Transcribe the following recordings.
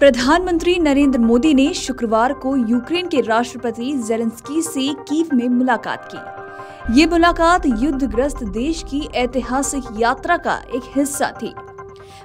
प्रधानमंत्री नरेंद्र मोदी ने शुक्रवार को यूक्रेन के राष्ट्रपति ज़ेलेंस्की से कीव में मुलाकात की। ये मुलाकात युद्धग्रस्त देश की ऐतिहासिक यात्रा का एक हिस्सा थी।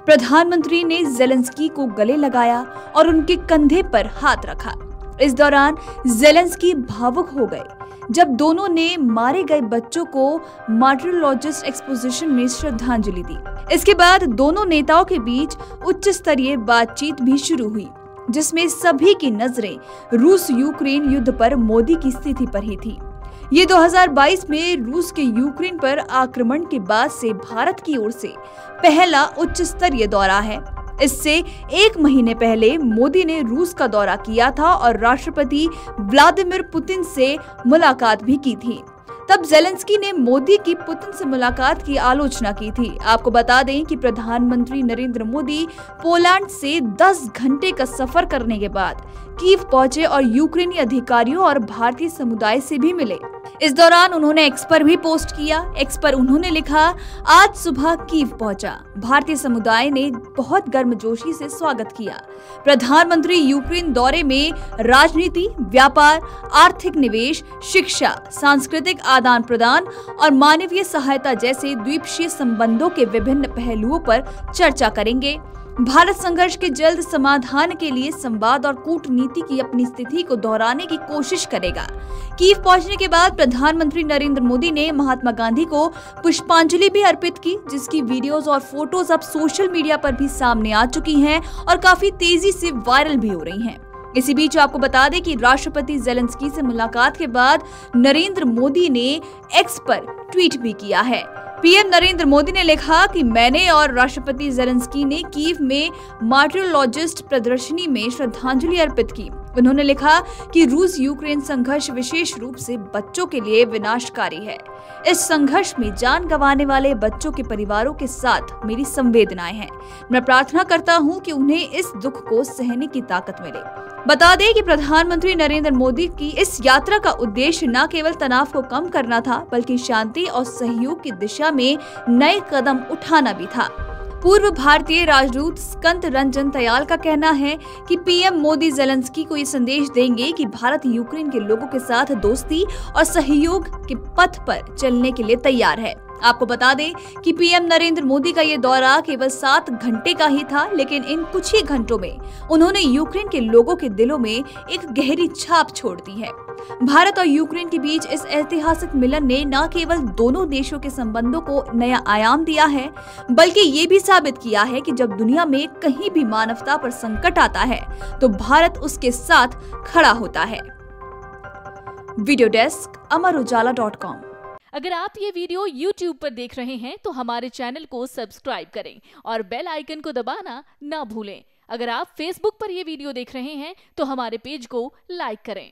प्रधानमंत्री ने ज़ेलेंस्की को गले लगाया और उनके कंधे पर हाथ रखा। इस दौरान ज़ेलेंस्की भावुक हो गए जब दोनों ने मारे गए बच्चों को मार्टरोलॉजिस्ट एक्सपोजिशन में श्रद्धांजलि दी। इसके बाद दोनों नेताओं के बीच उच्च स्तरीय बातचीत भी शुरू हुई, जिसमें सभी की नजरें रूस यूक्रेन युद्ध पर मोदी की स्थिति पर ही थी। ये 2022 में रूस के यूक्रेन पर आक्रमण के बाद से भारत की ओर से पहला उच्च स्तरीय दौरा है। इससे एक महीने पहले मोदी ने रूस का दौरा किया था और राष्ट्रपति व्लादिमीर पुतिन से मुलाकात भी की थी। तब ज़ेलेंस्की ने मोदी की पुतिन से मुलाकात की आलोचना की थी। आपको बता दें कि प्रधानमंत्री नरेंद्र मोदी पोलैंड से 10 घंटे का सफर करने के बाद कीव पहुंचे और यूक्रेनी अधिकारियों और भारतीय समुदाय से भी मिले। इस दौरान उन्होंने एक्स पर भी पोस्ट किया। एक्स पर उन्होंने लिखा, आज सुबह कीव पहुंचा, भारतीय समुदाय ने बहुत गर्मजोशी से स्वागत किया। प्रधानमंत्री यूक्रेन दौरे में राजनीति, व्यापार, आर्थिक निवेश, शिक्षा, सांस्कृतिक आदान प्रदान और मानवीय सहायता जैसे द्विपक्षीय संबंधों के विभिन्न पहलुओं पर चर्चा करेंगे। भारत संघर्ष के जल्द समाधान के लिए संवाद और कूटनीति की अपनी स्थिति को दोहराने की कोशिश करेगा। कीव पहुंचने के बाद प्रधानमंत्री नरेंद्र मोदी ने महात्मा गांधी को पुष्पांजलि भी अर्पित की, जिसकी वीडियोस और फोटोज अब सोशल मीडिया पर भी सामने आ चुकी हैं और काफी तेजी से वायरल भी हो रही हैं। इसी बीच आपको बता दें कि राष्ट्रपति ज़ेलेंस्की से मुलाकात के बाद नरेंद्र मोदी ने एक्स पर ट्वीट भी किया है। पीएम नरेंद्र मोदी ने लिखा कि मैंने और राष्ट्रपति ज़ेलेंस्की ने कीव में मार्टरोलॉजिस्ट प्रदर्शनी में श्रद्धांजलि अर्पित की। उन्होंने लिखा कि रूस यूक्रेन संघर्ष विशेष रूप से बच्चों के लिए विनाशकारी है। इस संघर्ष में जान गंवाने वाले बच्चों के परिवारों के साथ मेरी संवेदनाएं हैं। मैं प्रार्थना करता हूं कि उन्हें इस दुख को सहने की ताकत मिले। बता दें कि प्रधानमंत्री नरेंद्र मोदी की इस यात्रा का उद्देश्य न केवल तनाव को कम करना था, बल्कि शांति और सहयोग की दिशा में नए कदम उठाना भी था। पूर्व भारतीय राजदूत स्कंद रंजन तयाल का कहना है कि पीएम मोदी ज़ेलेंस्की को ये संदेश देंगे कि भारत यूक्रेन के लोगों के साथ दोस्ती और सहयोग के पथ पर चलने के लिए तैयार है। आपको बता दें कि पीएम नरेंद्र मोदी का ये दौरा केवल 7 घंटे का ही था, लेकिन इन कुछ ही घंटों में उन्होंने यूक्रेन के लोगों के दिलों में एक गहरी छाप छोड़ दी है। भारत और यूक्रेन के बीच इस ऐतिहासिक मिलन ने न केवल दोनों देशों के संबंधों को नया आयाम दिया है, बल्कि ये भी साबित किया है कि जब दुनिया में कहीं भी मानवता पर संकट आता है तो भारत उसके साथ खड़ा होता है। वीडियो डेस्क अमरउजाला.com। अगर आप ये वीडियो YouTube पर देख रहे हैं तो हमारे चैनल को सब्सक्राइब करें और बेल आइकन को दबाना ना भूलें। अगर आप Facebook पर ये वीडियो देख रहे हैं तो हमारे पेज को लाइक करें।